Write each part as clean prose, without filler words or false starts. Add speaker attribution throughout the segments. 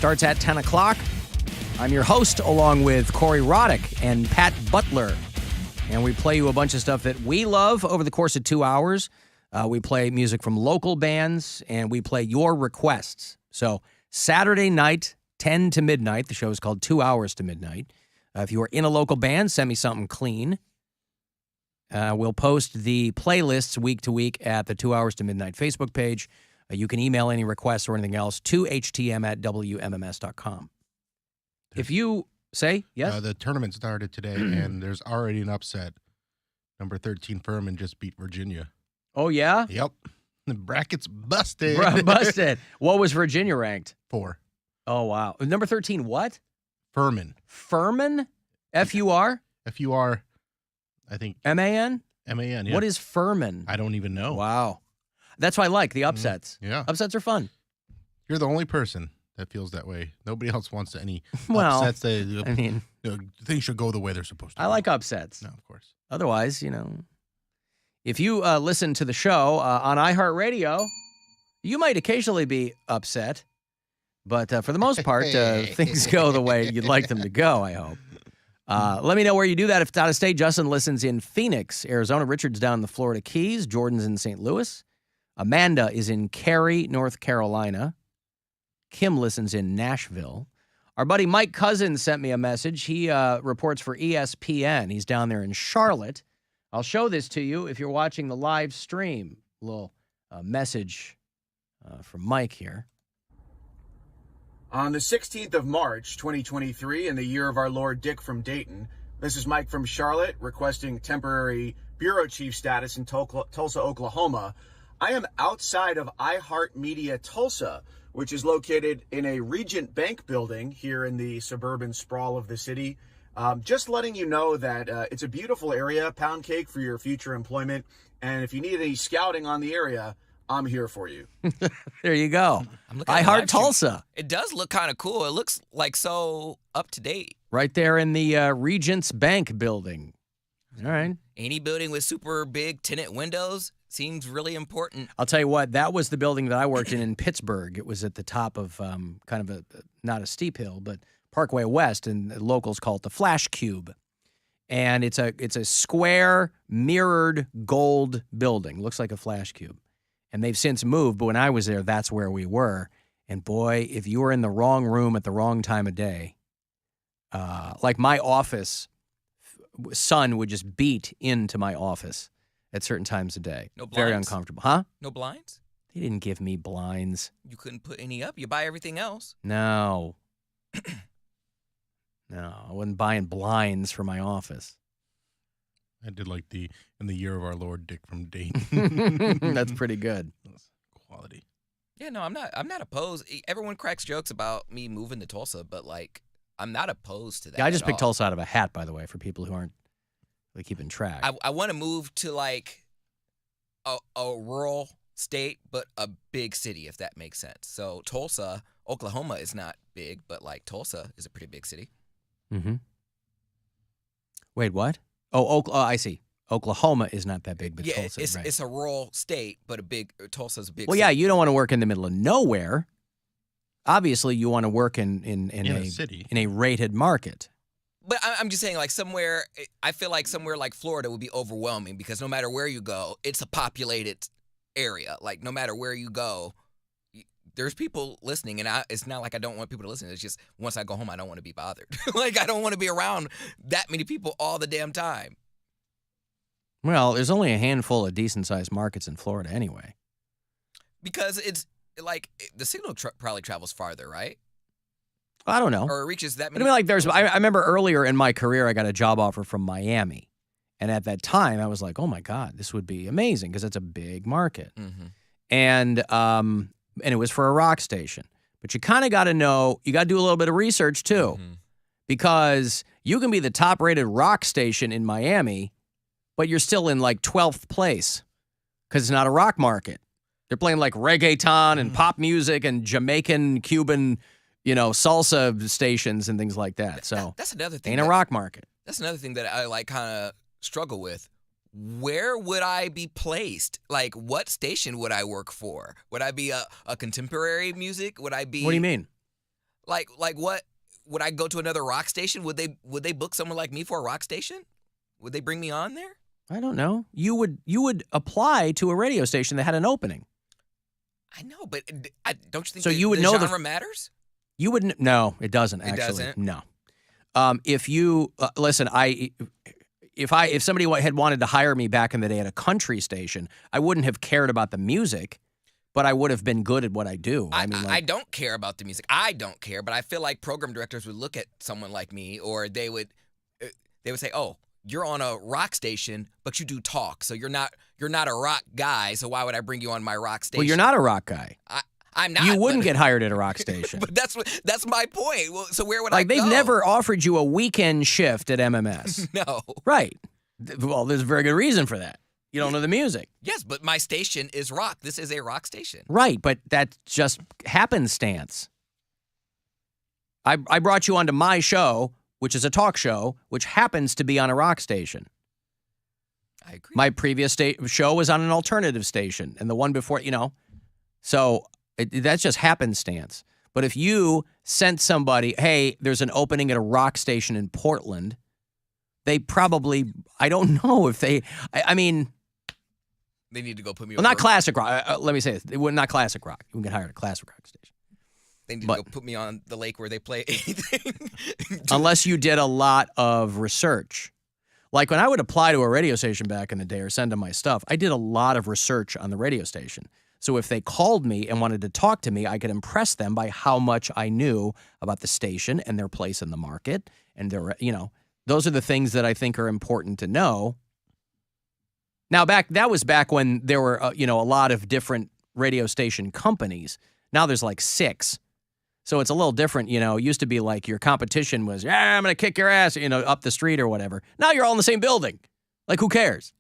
Speaker 1: starts at 10 o'clock. I'm your host, along with Corey Roddick and Pat Butler. And we play you a bunch of stuff that we love over the course of 2 hours. We play music from local bands, and we play your requests. So Saturday night, 10 to midnight. The show is called 2 Hours to Midnight. If you are in a local band, send me something clean. We'll post the playlists week to week at the 2 Hours to Midnight Facebook page. You can email any requests or anything else to htm@wmms.com. If you say, yes?
Speaker 2: The tournament started today, and there's already an upset. Number 13 Furman just beat Virginia.
Speaker 1: Oh, yeah?
Speaker 2: Yep. The bracket's busted.
Speaker 1: Busted. What was Virginia ranked?
Speaker 2: 4.
Speaker 1: Oh, wow. Number 13, what?
Speaker 2: Furman.
Speaker 1: Furman? F-U-R?
Speaker 2: F-U-R, I think.
Speaker 1: M-A-N?
Speaker 2: M-A-N, yeah.
Speaker 1: What is Furman?
Speaker 2: I don't even know.
Speaker 1: Wow. That's why I like the upsets.
Speaker 2: Yeah.
Speaker 1: Upsets are fun.
Speaker 2: You're the only person that feels that way. Nobody else wants any
Speaker 1: Well,
Speaker 2: upsets. Things should go the way they're supposed to.
Speaker 1: I like upsets.
Speaker 2: No, of course.
Speaker 1: Otherwise, if you listen to the show on iHeartRadio, you might occasionally be upset. But for the most part, things go the way you'd like them to go, I hope. Let me know where you do that. If it's out of state, Justin listens in Phoenix, Arizona. Richard's down in the Florida Keys. Jordan's in St. Louis. Amanda is in Cary, North Carolina. Kim listens in Nashville. Our buddy Mike Cousins sent me a message. He reports for ESPN. He's down there in Charlotte. I'll show this to you if you're watching the live stream. A little message from Mike here.
Speaker 3: On the 16th of March, 2023, in the year of our Lord Dick from Dayton, this is Mike from Charlotte requesting temporary bureau chief status in Tulsa, Oklahoma. I am outside of iHeartMedia Tulsa, which is located in a Regent Bank building here in the suburban sprawl of the city. Just letting you know that it's a beautiful area, Poundcake, for your future employment. And if you need any scouting on the area, I'm here for you.
Speaker 1: There you go. iHeart Tulsa.
Speaker 4: It does look kind of cool. It looks like so up to date.
Speaker 1: Right there in the Regent's Bank building. All right.
Speaker 4: Any building with super big tenant windows seems really important.
Speaker 1: I'll tell you what, that was the building that I worked in Pittsburgh. It was at the top of kind of not a steep hill, but Parkway West, and the locals call it the Flash Cube. And it's a square, mirrored gold building. Looks like a flash cube. And they've since moved, but when I was there, that's where we were. And boy, if you were in the wrong room at the wrong time of day, like my office, sun would just beat into my office at certain times of day.
Speaker 4: No blinds?
Speaker 1: Very uncomfortable. Huh?
Speaker 4: No blinds?
Speaker 1: They didn't give me blinds.
Speaker 4: You couldn't put any up. You buy everything else.
Speaker 1: No. No, I wasn't buying blinds for my office.
Speaker 2: I did like in the year of our Lord Dick from Dayton.
Speaker 1: That's pretty good.
Speaker 2: That's quality.
Speaker 4: Yeah, no, I'm not opposed. Everyone cracks jokes about me moving to Tulsa, but I'm not opposed to that.
Speaker 1: Yeah, I just picked
Speaker 4: all.
Speaker 1: Tulsa out of a hat, by the way, for people who aren't really keeping track.
Speaker 4: I want to move to a rural state, but a big city, if that makes sense. So Tulsa, Oklahoma is not big, but Tulsa is a pretty big city.
Speaker 1: Mm-hmm. Wait, what? Oh, I see. Oklahoma is not that big, but
Speaker 4: yeah,
Speaker 1: Tulsa is right.
Speaker 4: It's a rural state, but Tulsa's a big
Speaker 1: Well,
Speaker 4: city.
Speaker 1: yeah, you don't want to work in the middle of nowhere. Obviously, you want to work in
Speaker 2: a city.
Speaker 1: In a rated market.
Speaker 4: But I'm just saying, somewhere, I feel like somewhere like Florida would be overwhelming because no matter where you go, it's a populated area. No matter where you go, there's people listening, and it's not like I don't want people to listen. It's just once I go home, I don't want to be bothered. I don't want to be around that many people all the damn time.
Speaker 1: Well, there's only a handful of decent-sized markets in Florida anyway.
Speaker 4: Because it's the signal probably travels farther, right?
Speaker 1: I don't know.
Speaker 4: Or it reaches that
Speaker 1: But
Speaker 4: many.
Speaker 1: I remember earlier in my career, I got a job offer from Miami. And at that time, I was like, oh, my God, this would be amazing because it's a big market.
Speaker 4: Mm-hmm.
Speaker 1: And it was for a rock station. But you kind of got to know, you got to do a little bit of research, too.
Speaker 4: Mm-hmm.
Speaker 1: Because you can be the top-rated rock station in Miami, but you're still in 12th place because it's not a rock market. They're playing reggaeton and pop music and Jamaican, Cuban, salsa stations and things like that. So
Speaker 4: that's another thing.
Speaker 1: Ain't a rock market.
Speaker 4: That's another thing that I kind of struggle with. Where would I be placed? What station would I work for? Would I be a contemporary music? Would I be?
Speaker 1: What do you mean?
Speaker 4: Like what? Would I go to another rock station? Would they book someone like me for a rock station? Would they bring me on there?
Speaker 1: I don't know. You would apply to a radio station that had an opening.
Speaker 4: I know, but don't you think
Speaker 1: So you would
Speaker 4: the
Speaker 1: know
Speaker 4: genre matters?
Speaker 1: You would no, it doesn't
Speaker 4: It
Speaker 1: actually.
Speaker 4: doesn't?
Speaker 1: No. If you listen, if somebody had wanted to hire me back in the day at a country station, I wouldn't have cared about the music, but I would have been good at what I do.
Speaker 4: I don't care about the music. I don't care, but I feel like program directors would look at someone like me, or they would say, "Oh, you're on a rock station, but you do talk, so you're not a rock guy. So why would I bring you on my rock station?"
Speaker 1: Well, you're not a rock guy.
Speaker 4: I'm not.
Speaker 1: You wouldn't get hired at a rock station.
Speaker 4: But that's my point. Well, so where would
Speaker 1: Like
Speaker 4: I go?
Speaker 1: they've never offered you a weekend shift at MMS.
Speaker 4: No.
Speaker 1: Right. Well, there's a very good reason for that. You don't know the music.
Speaker 4: Yes, but my station is rock. This is a rock station.
Speaker 1: Right, but that's just happenstance. I brought you onto my show, which is a talk show, which happens to be on a rock station.
Speaker 4: I agree.
Speaker 1: My previous show was on an alternative station, and the one before, so that's just happenstance. But if you sent somebody, hey, there's an opening at a rock station in Portland, they probably, I don't know if they, I mean.
Speaker 4: They need to go put me
Speaker 1: Well, not classic rock. Let me say this. Not classic rock. You can get hired at a classic rock station.
Speaker 4: They need to go put me on the lake where they play anything.
Speaker 1: Unless you did a lot of research. Like when I would apply to a radio station back in the day or send them my stuff, I did a lot of research on the radio station. So if they called me and wanted to talk to me, I could impress them by how much I knew about the station and their place in the market. And their, those are the things that I think are important to know. Now, that was back when there were, a lot of different radio station companies. Now there's like 6. So it's a little different, It used to be like your competition was, I'm going to kick your ass, up the street or whatever. Now you're all in the same building. Like, who cares?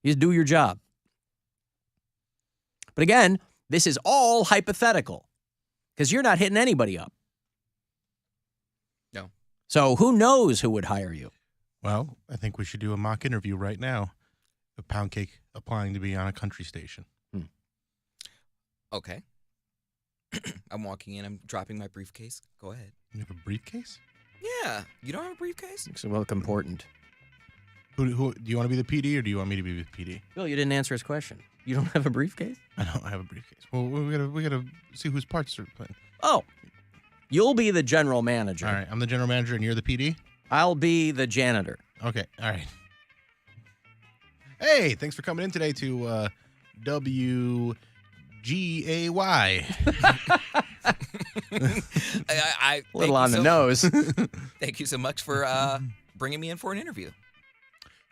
Speaker 1: You just do your job. But again, this is all hypothetical because you're not hitting anybody up.
Speaker 4: No.
Speaker 1: So who knows who would hire you?
Speaker 2: Well, I think we should do a mock interview right now of Poundcake applying to be on a country station.
Speaker 4: Okay. I'm walking in. I'm dropping my briefcase. Go ahead.
Speaker 2: You have a briefcase?
Speaker 4: Yeah. You don't have a briefcase?
Speaker 1: It's important.
Speaker 2: Who do you want to be the PD or do you want me to be the PD?
Speaker 1: Bill, you didn't answer his question. You don't have a briefcase?
Speaker 2: I don't have a briefcase. Well, we gotta see whose parts are playing.
Speaker 1: Oh, you'll be the general manager.
Speaker 2: All right, I'm the general manager and you're the PD?
Speaker 1: I'll be the janitor.
Speaker 2: Okay, all right. Hey, thanks for coming in today to WGAY.
Speaker 4: I
Speaker 1: A little on the nose.
Speaker 4: Thank you so much for bringing me in for an interview.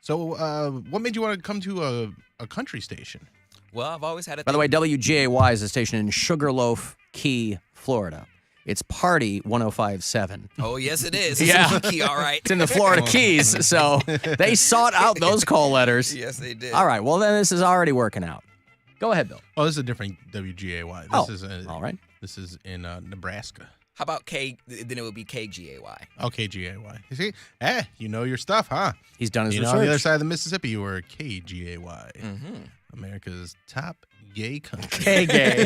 Speaker 2: So, what made you want to come to a country station?
Speaker 4: Well, I've always had a
Speaker 1: By the way, WGAY is a station in Sugarloaf Key, Florida. It's Party 105.7.
Speaker 4: Oh, yes, it is.
Speaker 1: Yeah.
Speaker 4: Key, all right.
Speaker 1: It's in the Florida Keys, so they sought out those call letters.
Speaker 4: Yes, they did.
Speaker 1: All right, well, then this is already working out. Go ahead, Bill.
Speaker 2: Oh, this is a different WGAY.
Speaker 1: All right.
Speaker 2: This is in Nebraska.
Speaker 4: How about K? Then it would be KGAY.
Speaker 2: Oh, KGAY. You see? You know your stuff, huh?
Speaker 1: He's done his
Speaker 2: You
Speaker 1: research.
Speaker 2: know, on the other side of the Mississippi, you were KGAY.
Speaker 4: Mm-hmm.
Speaker 2: America's top gay country.
Speaker 1: KGAY.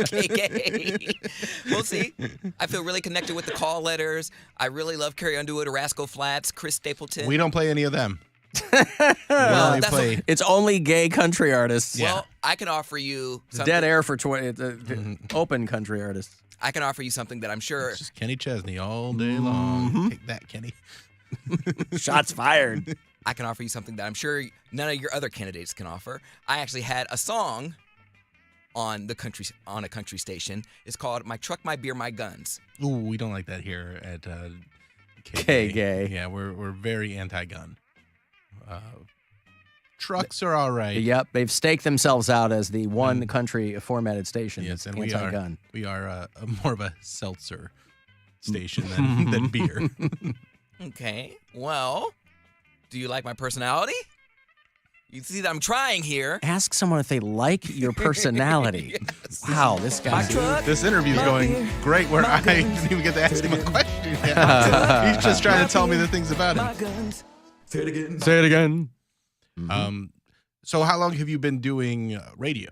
Speaker 4: KGAY. Well, see, I feel really connected with the call letters. I really love Carrie Underwood, Rascal Flatts, Chris Stapleton.
Speaker 2: We don't play any of them.
Speaker 4: Well,
Speaker 2: only
Speaker 4: that's
Speaker 2: play.
Speaker 1: It's only gay country artists.
Speaker 2: Yeah.
Speaker 4: Well, I can offer you
Speaker 1: It's
Speaker 4: something.
Speaker 1: dead air for open country artists.
Speaker 4: I can offer you something that I'm sure.
Speaker 2: It's just Kenny Chesney all day long. Take that, Kenny.
Speaker 1: Shots fired.
Speaker 4: I can offer you something that I'm sure none of your other candidates can offer. I actually had a song on a country station. It's called "My Truck, My Beer, My Guns."
Speaker 2: Ooh, we don't like that here at
Speaker 1: KGAY.
Speaker 2: Yeah, we're very anti-gun. Trucks are all right.
Speaker 1: Yep, they've staked themselves out as the one country formatted station.
Speaker 2: Yes, and
Speaker 1: anti-gun.
Speaker 2: we are more of a seltzer station than beer.
Speaker 4: Okay. Well, do you like my personality? You see that I'm trying here.
Speaker 1: Ask someone if they like your personality.
Speaker 4: Yes.
Speaker 1: Wow, this guy.
Speaker 2: This interview's going great where I didn't even get to ask him a question yet. He's just trying to tell me the things about him.
Speaker 1: Say it again.
Speaker 2: So how long have you been doing radio?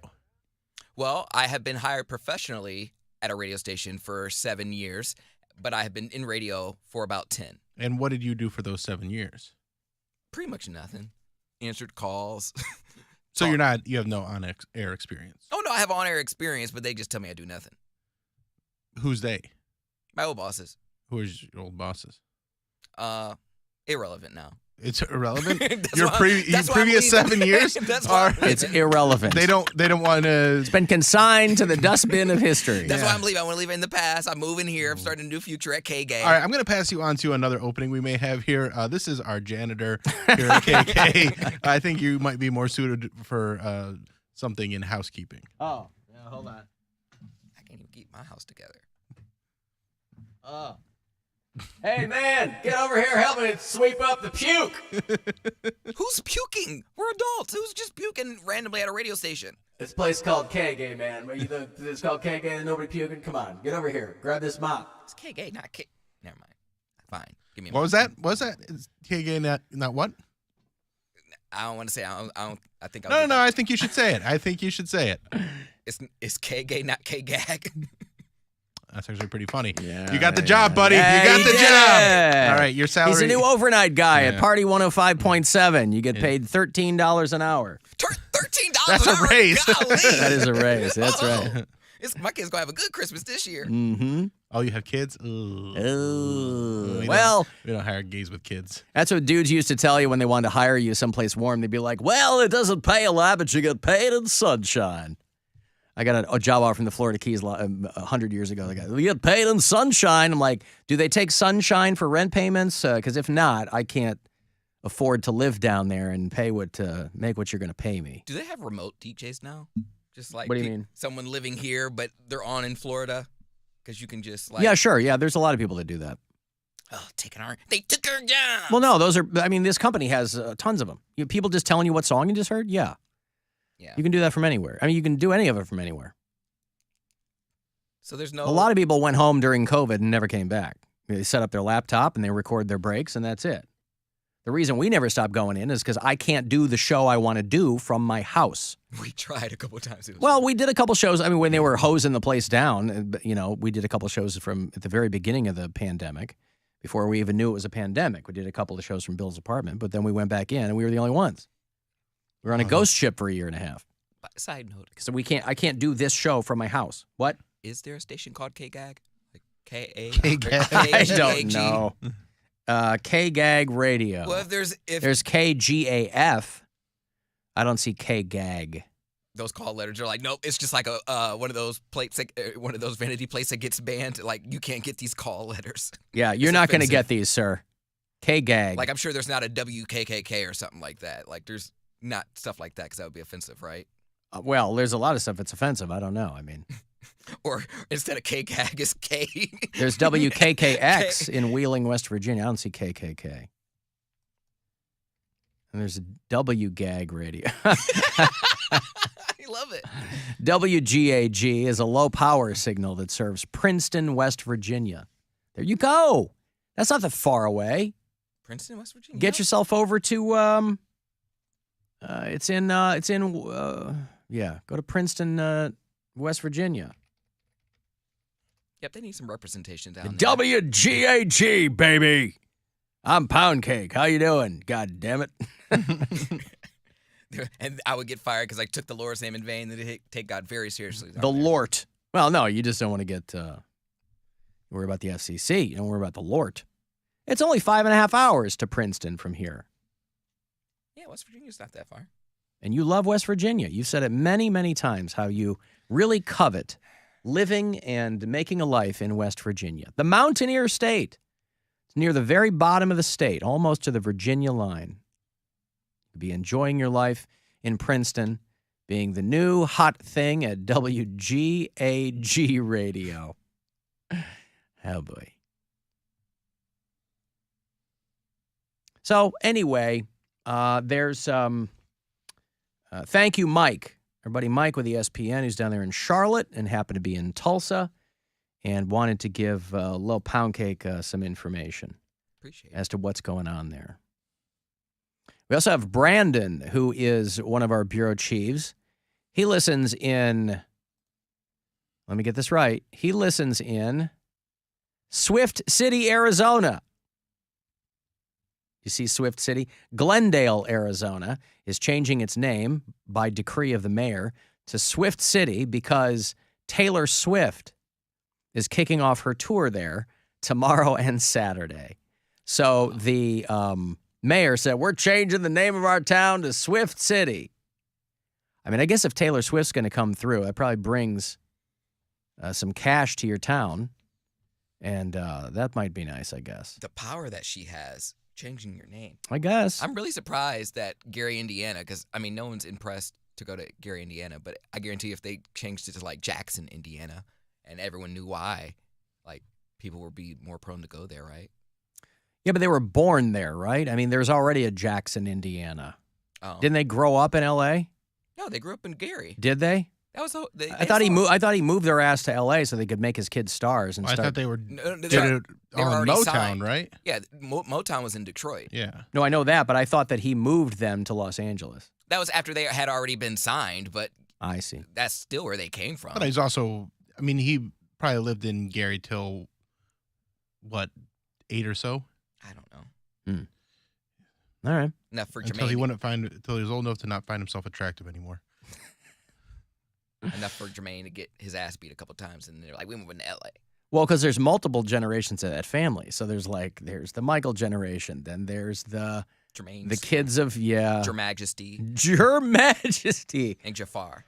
Speaker 4: Well, I have been hired professionally at a radio station for 7 years. but I have been in radio for about 10.
Speaker 2: And what did you do for those 7 years?
Speaker 4: Pretty much nothing. Answered calls.
Speaker 2: So you have no on-air experience.
Speaker 4: Oh, no, I have on-air experience, but they just tell me I do nothing.
Speaker 2: Who's they?
Speaker 4: My old bosses.
Speaker 2: Who is your old bosses?
Speaker 4: Irrelevant now.
Speaker 2: It's irrelevant.
Speaker 4: That's
Speaker 2: Your
Speaker 4: why-
Speaker 2: previous
Speaker 4: that's why I'm leaving.
Speaker 2: 7 years
Speaker 4: That's why I'm
Speaker 1: It's irrelevant.
Speaker 2: They don't want to.
Speaker 1: It's been consigned to the dustbin of history.
Speaker 4: That's
Speaker 2: Yeah.
Speaker 4: why I'm leaving. I want to leave it in the past. I'm moving here. I'm starting a new future at KGAY.
Speaker 2: All right, I'm going to pass you on to another opening we may have here. This is our janitor here at KGAY. I think you might be more suited for something in housekeeping.
Speaker 1: Oh, yeah, hold on.
Speaker 4: I can't even keep my house together.
Speaker 1: Oh. Hey, man, get over here. Help me sweep up the puke.
Speaker 4: Who's puking? We're adults. Who's just puking randomly at a radio station?
Speaker 1: This place called KGAY, man. It's called KGAY and nobody puking. Come on, get over here. Grab this mop.
Speaker 4: It's KGAY, not K. Never mind. Fine. Give me a
Speaker 2: What was that? What was that? Is KGAY not what?
Speaker 4: I don't want to say. I think.
Speaker 2: No. I think you should say it. I think you should say it.
Speaker 4: It's KGAY, not KGAG.
Speaker 2: That's actually pretty funny.
Speaker 1: Yeah,
Speaker 2: You got the job, buddy.
Speaker 1: Yeah,
Speaker 2: you got
Speaker 1: he
Speaker 2: the
Speaker 1: did
Speaker 2: job.
Speaker 1: it.
Speaker 2: All right, your salary.
Speaker 1: He's a new overnight guy at
Speaker 2: Yeah.
Speaker 1: Party 105.7. You get paid $13 an hour.
Speaker 4: $13
Speaker 2: That's
Speaker 4: an
Speaker 2: a
Speaker 4: hour?
Speaker 2: raise.
Speaker 4: Golly.
Speaker 1: That is a raise. That's right.
Speaker 4: My kid's going to have a good Christmas this year.
Speaker 1: Mm-hmm.
Speaker 2: Oh, you have kids?
Speaker 1: Ooh. Well,
Speaker 2: we don't hire gays with kids.
Speaker 1: that's what dudes used to tell you when they wanted to hire you someplace warm. They'd be like, well, it doesn't pay a lot, but you get paid in sunshine. I got a job offer from the Florida Keys 100 years ago. They got, we get paid in sunshine. I'm like, do they take sunshine for rent payments? Because if not, I can't afford to live down there and pay make what you're going to pay me.
Speaker 4: Do they have remote DJs now? Just like
Speaker 1: What do you mean?
Speaker 4: Someone living here, but they're on in Florida? Because you can just like...
Speaker 1: Yeah, sure. Yeah, there's a lot of people that do that.
Speaker 4: Oh, they took our job.
Speaker 1: Well, no, this company has tons of them. People just telling you what song you just heard? Yeah.
Speaker 4: Yeah.
Speaker 1: You can do that from anywhere. I mean, you can do any of it from anywhere.
Speaker 4: So there's no...
Speaker 1: A lot of people went home during COVID and never came back. They set up their laptop and they record their breaks and that's it. The reason we never stopped going in is because I can't do the show I want to do from my house.
Speaker 4: We tried a couple of times.
Speaker 1: Well, we did a couple shows. I mean, when they were hosing the place down, we did a couple shows from at the very beginning of the pandemic, before we even knew it was a pandemic. We did a couple of shows from Bill's apartment, but then we went back in and we were the only ones. We were on a ghost ship for a year and a half.
Speaker 4: Side note.
Speaker 1: So I can't do this show from my house. What?
Speaker 4: Is there a station called KGAG? Like K-A?
Speaker 2: KGAG.
Speaker 1: I don't know. KGAG Radio.
Speaker 4: Well, if
Speaker 1: there's KGAF. I don't see KGAG.
Speaker 4: those call letters are like, nope, it's just like a one of those plates, one of those vanity plates that gets banned. Like, you can't get these call letters.
Speaker 1: Yeah, you're not going to get these, sir. KGAG.
Speaker 4: Like, I'm sure there's not a WKKK or something like that. Like, there's not stuff like that because that would be offensive, right?
Speaker 1: Well, there's a lot of stuff that's offensive. I don't know. I mean,
Speaker 4: Or instead of KGAG, it's K.
Speaker 1: there's WKKX in Wheeling, West Virginia. I don't see KKK. And there's WGAG radio.
Speaker 4: I love it.
Speaker 1: WGAG is a low-power signal that serves Princeton, West Virginia. There you go. That's not that far away.
Speaker 4: Princeton, West Virginia.
Speaker 1: Get yourself over to go to Princeton, West Virginia.
Speaker 4: Yep, they need some representation down there.
Speaker 1: WGAG, baby. I'm Poundcake. How you doing? God damn it.
Speaker 4: And I would get fired because I took the Lord's name in vain. They take God very seriously.
Speaker 1: The Lort. Well, no, you just don't want to get worry about the FCC. You don't worry about the Lort. It's only 5.5 hours to Princeton from here.
Speaker 4: Yeah, West Virginia's not that far.
Speaker 1: And you love West Virginia. You've said it many, many times how you really covet living and making a life in West Virginia. The Mountaineer State. It's near the very bottom of the state, almost to the Virginia line. You'll be enjoying your life in Princeton, being the new hot thing at WGAG Radio. Oh, boy. So, anyway, there's thank you, Mike. Our buddy Mike with ESPN, who's down there in Charlotte and happened to be in Tulsa and wanted to give Lil Poundcake some information as to what's going on there. We also have Brandon, who is one of our bureau chiefs. He listens in, let me get this right, he listens in Swift City, Arizona. You see Swift City? Glendale, Arizona is changing its name by decree of the mayor to Swift City because Taylor Swift is kicking off her tour there tomorrow and Saturday. So the mayor said, we're changing the name of our town to Swift City. I mean, I guess if Taylor Swift's going to come through, that probably brings some cash to your town. And that might be nice, I guess.
Speaker 4: The power that she has changing your name.
Speaker 1: I guess.
Speaker 4: I'm really surprised that Gary, Indiana, because, I mean, no one's impressed to go to Gary, Indiana, but I guarantee you if they changed it to, like, Jackson, Indiana, and everyone knew why, like, people would be more prone to go there, right?
Speaker 1: Yeah, but they were born there, right? I mean, there's already a Jackson, Indiana.
Speaker 4: Oh.
Speaker 1: Didn't they grow up in L.A.?
Speaker 4: No, they grew up in Gary.
Speaker 1: Did they?
Speaker 4: That was
Speaker 1: I thought he moved their ass to L.A. so they could make his kids stars and
Speaker 2: I
Speaker 1: start.
Speaker 2: thought they were
Speaker 4: No,
Speaker 2: did
Speaker 4: they
Speaker 2: it
Speaker 4: were
Speaker 2: on
Speaker 4: already
Speaker 2: Motown,
Speaker 4: signed.
Speaker 2: right?
Speaker 4: Yeah, Motown was in Detroit.
Speaker 2: Yeah.
Speaker 1: No, I know that, but I thought that he moved them to Los Angeles.
Speaker 4: That was after they had already been signed, but
Speaker 1: I see.
Speaker 4: that's still where they came from.
Speaker 2: But he's also, I mean, he probably lived in Gary till, what, 8 or so?
Speaker 4: I don't know.
Speaker 1: All right.
Speaker 4: Enough for
Speaker 2: Until
Speaker 4: Jermaine.
Speaker 2: until he was old enough to not find himself attractive anymore.
Speaker 4: Enough for Jermaine to get his ass beat a couple times, and they're like, we moving to L.A.
Speaker 1: Well, because there's multiple generations of that family. So there's the Michael generation, then there's the
Speaker 4: Jermaine's
Speaker 1: kids of
Speaker 4: Your Majesty
Speaker 1: Your Majesty
Speaker 4: and Jafar.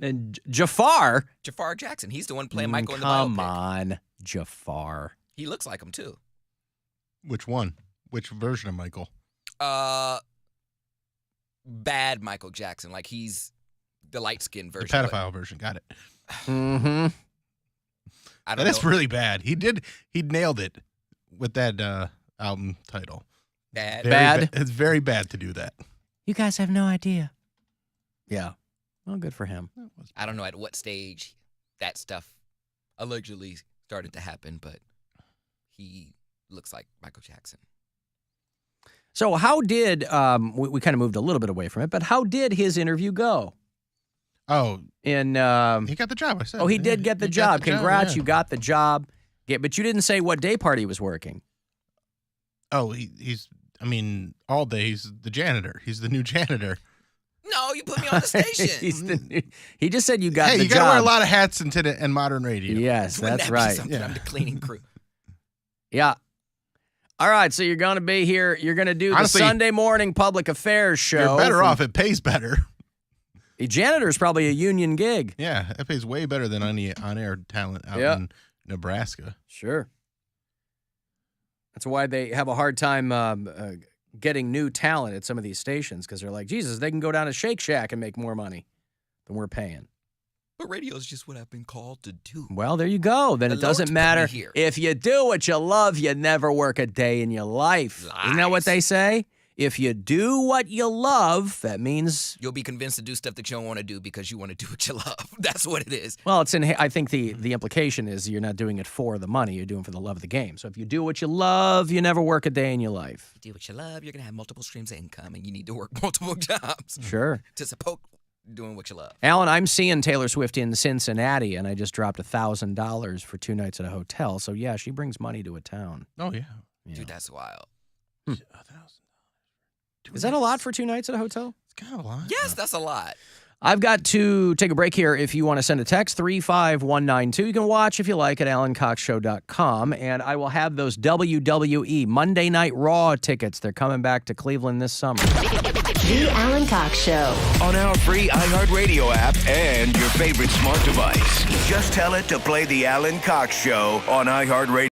Speaker 1: and Jafar.
Speaker 4: Jafar Jackson. He's the one playing Michael in the biopic.
Speaker 1: Come on, Jafar.
Speaker 4: He looks like him too.
Speaker 2: Which one? Which version of Michael?
Speaker 4: Bad Michael Jackson. Like he's the light-skinned
Speaker 2: The
Speaker 4: version.
Speaker 2: pedophile version. Got it.
Speaker 1: Mm-hmm.
Speaker 4: I don't
Speaker 2: That's
Speaker 4: know.
Speaker 2: really bad. He nailed it with that album title.
Speaker 4: Bad.
Speaker 2: Very
Speaker 1: Bad?
Speaker 2: It's very bad to do that.
Speaker 1: You guys have no idea. Yeah. Well, good for him.
Speaker 4: I don't know at what stage that stuff allegedly started to happen, but he looks like Michael Jackson.
Speaker 1: So how did, we kind of moved a little bit away from it, but how did his interview go?
Speaker 2: Oh,
Speaker 1: He
Speaker 2: got the job. I said.
Speaker 1: he did get the
Speaker 2: He
Speaker 1: job.
Speaker 2: got the
Speaker 1: Congrats,
Speaker 2: yeah.
Speaker 1: you got the job. Yeah, but you didn't say what day part he was working.
Speaker 2: Oh, he's. I mean, all day he's the janitor. He's the new janitor.
Speaker 4: No, you put me on the station.
Speaker 1: He just said you got
Speaker 2: Hey,
Speaker 1: the
Speaker 2: you
Speaker 1: job.
Speaker 2: gotta wear a lot of hats in modern radio.
Speaker 1: Yes,
Speaker 4: Wouldn't
Speaker 1: that's
Speaker 4: that be
Speaker 1: right.
Speaker 4: something?
Speaker 2: Yeah.
Speaker 4: I'm the cleaning crew.
Speaker 1: Yeah. All right, so you're going to be here. You're going to do
Speaker 2: Honestly,
Speaker 1: the Sunday morning public affairs show.
Speaker 2: You're better off. It pays better.
Speaker 1: A janitor's probably a union gig.
Speaker 2: Yeah, it pays way better than any on-air talent out
Speaker 1: Yeah.
Speaker 2: in Nebraska.
Speaker 1: Sure. That's why they have a hard time getting new talent at some of these stations because they're like, Jesus, they can go down to Shake Shack and make more money than we're paying.
Speaker 4: But radio is just what I've been called to do.
Speaker 1: Well, there you go. Then
Speaker 4: The
Speaker 1: it doesn't
Speaker 4: Lord's put
Speaker 1: matter.
Speaker 4: me here.
Speaker 1: If you do what you love, you never work a day in your life. Isn't that what
Speaker 4: Lies.
Speaker 1: they say? If you do what you love, that means,
Speaker 4: You'll be convinced to do stuff that you don't want to do because you want to do what you love. That's what it is.
Speaker 1: well, I think the implication is you're not doing it for the money. You're doing it for the love of the game. So if you do what you love, you never work a day in your life.
Speaker 4: You do what you love, you're going to have multiple streams of income, and you need to work multiple jobs
Speaker 1: Sure.
Speaker 4: to support doing what you love.
Speaker 1: Alan, I'm seeing Taylor Swift in Cincinnati, and I just dropped $1,000 for 2 nights at a hotel. So, yeah, she brings money to a town.
Speaker 2: Oh yeah.
Speaker 1: Yeah.
Speaker 4: Dude, that's wild.
Speaker 2: $1,000.
Speaker 1: Is that a lot for 2 nights at a hotel?
Speaker 2: It's kind of a lot.
Speaker 4: Yes, that's a lot.
Speaker 1: I've got to take a break here. If you want to send a text, 35192. You can watch if you like at alancoxshow.com. And I will have those WWE Monday Night Raw tickets. They're coming back to Cleveland this summer.
Speaker 5: The Alan Cox Show.
Speaker 6: On our free iHeartRadio app and your favorite smart device. Just tell it to play The Alan Cox Show on iHeartRadio.